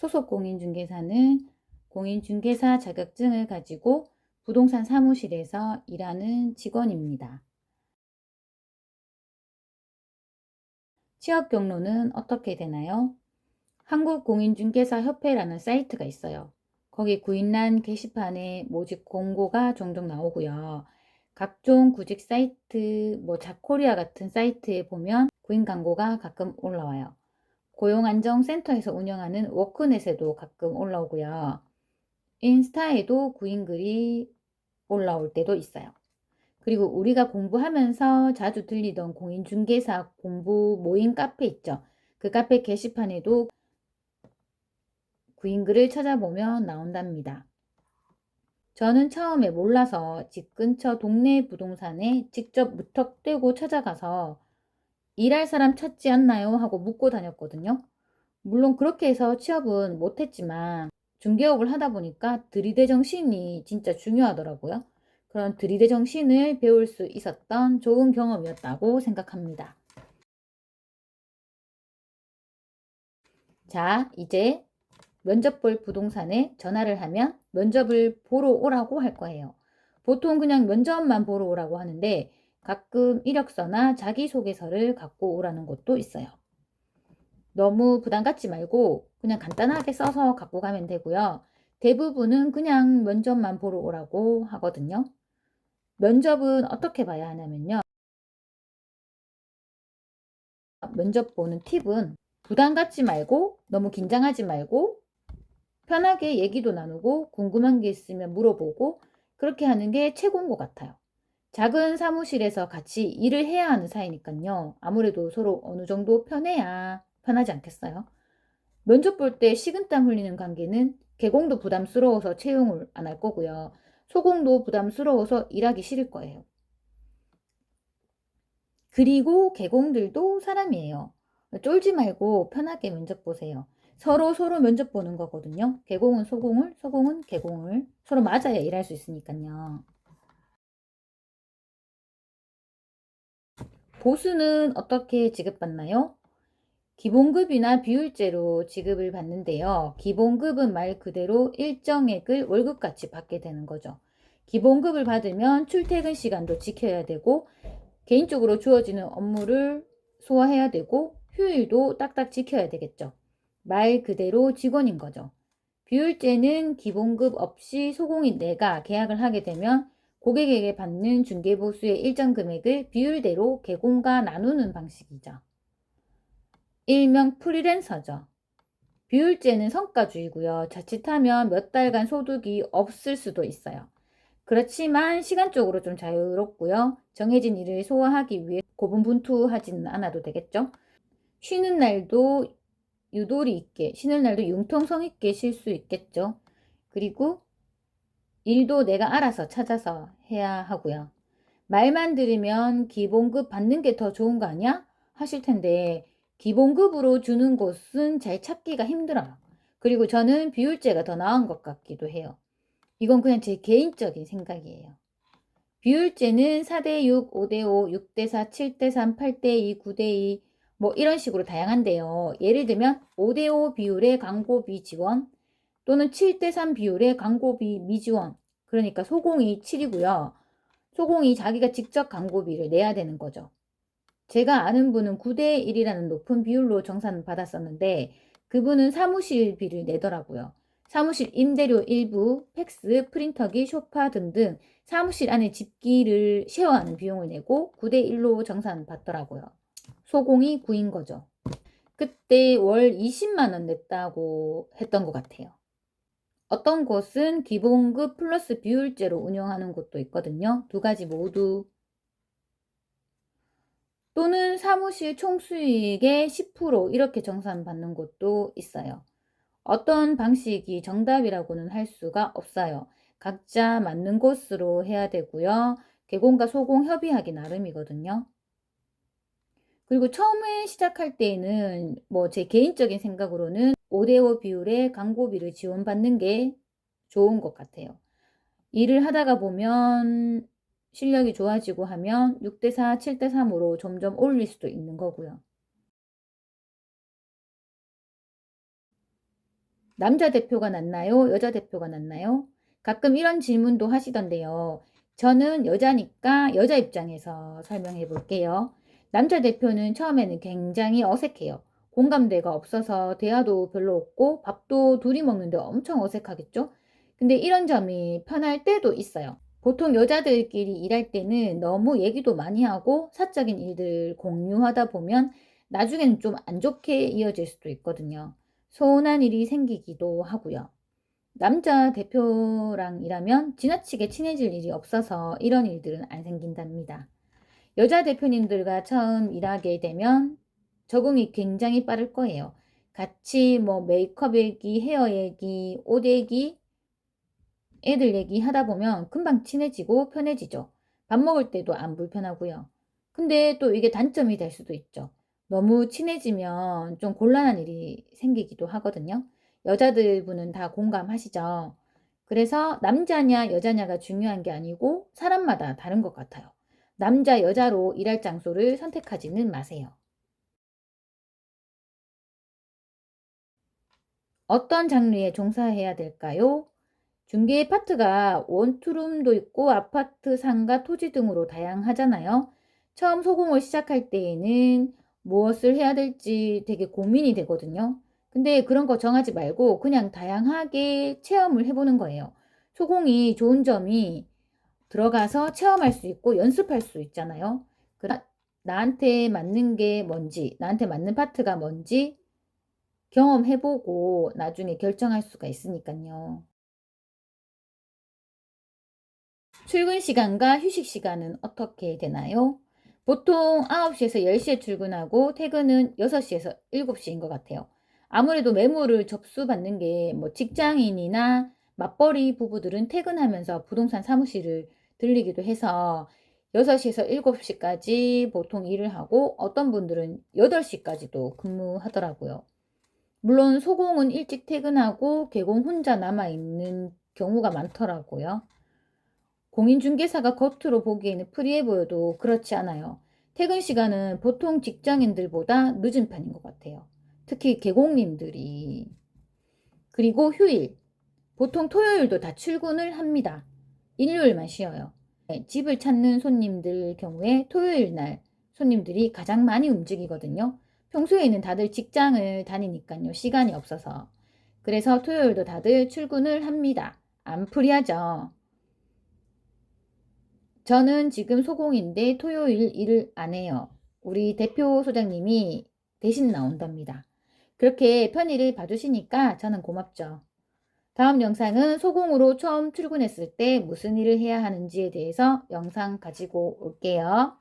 소속 공인중개사는 공인중개사 자격증을 가지고 부동산 사무실에서 일하는 직원입니다. 취업 경로는 어떻게 되나요? 한국공인중개사협회라는 사이트가 있어요. 거기 구인란 게시판에 모집 공고가 종종 나오고요. 각종 구직 사이트, 잡코리아 같은 사이트에 보면 구인 광고가 가끔 올라와요. 고용안정센터에서 운영하는 워크넷에도 가끔 올라오고요. 인스타에도 구인 글이 올라올 때도 있어요. 그리고 우리가 공부하면서 자주 들리던 공인중개사 공부 모임 카페 있죠. 그 카페 게시판에도 구인글을 찾아보면 나온답니다. 저는 처음에 몰라서 집 근처 동네 부동산에 직접 무턱대고 찾아가서 일할 사람 찾지 않나요? 하고 묻고 다녔거든요. 물론 그렇게 해서 취업은 못했지만 중개업을 하다 보니까 들이대 정신이 진짜 중요하더라고요. 그런 들이대 정신을 배울 수 있었던 좋은 경험이었다고 생각합니다. 자, 이제 면접 볼 부동산에 전화를 하면 면접을 보러 오라고 할 거예요. 보통 그냥 면접만 보러 오라고 하는데 가끔 이력서나 자기소개서를 갖고 오라는 곳도 있어요. 너무 부담 갖지 말고 그냥 간단하게 써서 갖고 가면 되고요. 대부분은 그냥 면접만 보러 오라고 하거든요. 면접은 어떻게 봐야 하냐면요. 면접 보는 팁은 부담 갖지 말고 너무 긴장하지 말고 편하게 얘기도 나누고 궁금한 게 있으면 물어보고 그렇게 하는 게 최고인 것 같아요. 작은 사무실에서 같이 일을 해야 하는 사이니까요. 아무래도 서로 어느 정도 편해야 편하지 않겠어요? 면접 볼 때 식은땀 흘리는 관계는 개공도 부담스러워서 채용을 안 할 거고요. 소공도 부담스러워서 일하기 싫을 거예요. 그리고 개공들도 사람이에요. 쫄지 말고 편하게 면접 보세요. 서로 면접 보는 거거든요. 개공은 소공을, 소공은 개공을 서로 맞아야 일할 수 있으니까요. 보수는 어떻게 지급받나요? 기본급이나 비율제로 지급을 받는데요. 기본급은 말 그대로 일정액을 월급같이 받게 되는 거죠. 기본급을 받으면 출퇴근 시간도 지켜야 되고 개인적으로 주어지는 업무를 소화해야 되고 휴일도 딱딱 지켜야 되겠죠. 말 그대로 직원인 거죠. 비율제는 기본급 없이 소공인 내가 계약을 하게 되면 고객에게 받는 중개보수의 일정 금액을 비율대로 개공과 나누는 방식이죠. 일명 프리랜서죠. 비율제는 성과주의고요. 자칫하면 몇 달간 소득이 없을 수도 있어요. 그렇지만 시간적으로 좀 자유롭고요. 정해진 일을 소화하기 위해 고분분투하지는 않아도 되겠죠. 쉬는 날도 유도리 있게, 쉬는 날도 융통성 있게 쉴 수 있겠죠. 그리고 일도 내가 알아서 찾아서 해야 하고요. 말만 들으면 기본급 받는 게 더 좋은 거 아니야? 하실 텐데 기본급으로 주는 곳은 잘 찾기가 힘들어요. 그리고 저는 비율제가 더 나은 것 같기도 해요. 이건 그냥 제 개인적인 생각이에요. 비율제는 4대6, 5대5, 6대4, 7대3, 8대2, 9대2 이런 식으로 다양한데요. 예를 들면 5대5 비율의 광고비 지원 또는 7대3 비율의 광고비 미지원. 그러니까 소공이 7이고요. 소공이 자기가 직접 광고비를 내야 되는 거죠. 제가 아는 분은 9대1이라는 높은 비율로 정산 받았었는데 그분은 사무실비를 내더라고요. 사무실 임대료 일부, 팩스, 프린터기, 소파 등등 사무실 안에 집기를 쉐어하는 비용을 내고 9대1로 정산 받더라고요. 소공이 9인 거죠. 그때 월 20만 원 냈다고 했던 것 같아요. 어떤 곳은 기본급 플러스 비율제로 운영하는 곳도 있거든요. 두 가지 모두. 또는 사무실 총수익의 10% 이렇게 정산받는 곳도 있어요. 어떤 방식이 정답이라고는 할 수가 없어요. 각자 맞는 곳으로 해야 되고요. 개공과 소공 협의하기 나름이거든요. 그리고 처음에 시작할 때에는 제 개인적인 생각으로는 5대5 비율의 광고비를 지원받는 게 좋은 것 같아요. 일을 하다가 보면 실력이 좋아지고 하면 6대4, 7대3으로 점점 올릴 수도 있는 거고요. 남자 대표가 낫나요? 여자 대표가 낫나요? 가끔 이런 질문도 하시던데요. 저는 여자니까 여자 입장에서 설명해 볼게요. 남자 대표는 처음에는 굉장히 어색해요. 공감대가 없어서 대화도 별로 없고 밥도 둘이 먹는데 엄청 어색하겠죠? 근데 이런 점이 편할 때도 있어요. 보통 여자들끼리 일할 때는 너무 얘기도 많이 하고 사적인 일들 공유하다 보면 나중에는 좀 안 좋게 이어질 수도 있거든요. 서운한 일이 생기기도 하고요. 남자 대표랑 일하면 지나치게 친해질 일이 없어서 이런 일들은 안 생긴답니다. 여자 대표님들과 처음 일하게 되면 적응이 굉장히 빠를 거예요. 같이 뭐 메이크업 얘기, 헤어 얘기, 옷 얘기, 애들 얘기 하다 보면 금방 친해지고 편해지죠. 밥 먹을 때도 안 불편하고요. 근데 또 이게 단점이 될 수도 있죠. 너무 친해지면 좀 곤란한 일이 생기기도 하거든요. 여자들 분은 다 공감하시죠? 그래서 남자냐 여자냐가 중요한 게 아니고 사람마다 다른 것 같아요. 남자 여자로 일할 장소를 선택하지는 마세요. 어떤 장르에 종사해야 될까요? 중개 파트가 원투룸도 있고 아파트, 상가, 토지 등으로 다양하잖아요. 처음 소공을 시작할 때에는 무엇을 해야 될지 되게 고민이 되거든요. 근데 그런 거 정하지 말고 그냥 다양하게 체험을 해보는 거예요. 소공이 좋은 점이 들어가서 체험할 수 있고 연습할 수 있잖아요. 나한테 맞는 게 뭔지, 나한테 맞는 파트가 뭔지 경험해보고 나중에 결정할 수가 있으니까요. 출근 시간과 휴식 시간은 어떻게 되나요? 보통 9시에서 10시에 출근하고 퇴근은 6시에서 7시인 것 같아요. 아무래도 매물을 접수받는 게 뭐 직장인이나 맞벌이 부부들은 퇴근하면서 부동산 사무실을 들리기도 해서 6시에서 7시까지 보통 일을 하고 어떤 분들은 8시까지도 근무하더라고요. 물론 소공은 일찍 퇴근하고 개공 혼자 남아있는 경우가 많더라고요. 공인중개사가 겉으로 보기에는 프리해 보여도 그렇지 않아요. 퇴근 시간은 보통 직장인들보다 늦은 편인 것 같아요. 특히 개공님들이. 그리고 휴일. 보통 토요일도 다 출근을 합니다. 일요일만 쉬어요. 네, 집을 찾는 손님들 경우에 토요일 날 손님들이 가장 많이 움직이거든요. 평소에는 다들 직장을 다니니까요. 시간이 없어서. 그래서 토요일도 다들 출근을 합니다. 안 프리하죠. 저는 지금 소공인데 토요일 일을 안 해요. 우리 대표 소장님이 대신 나온답니다. 그렇게 편의를 봐주시니까 저는 고맙죠. 다음 영상은 소공으로 처음 출근했을 때 무슨 일을 해야 하는지에 대해서 영상 가지고 올게요.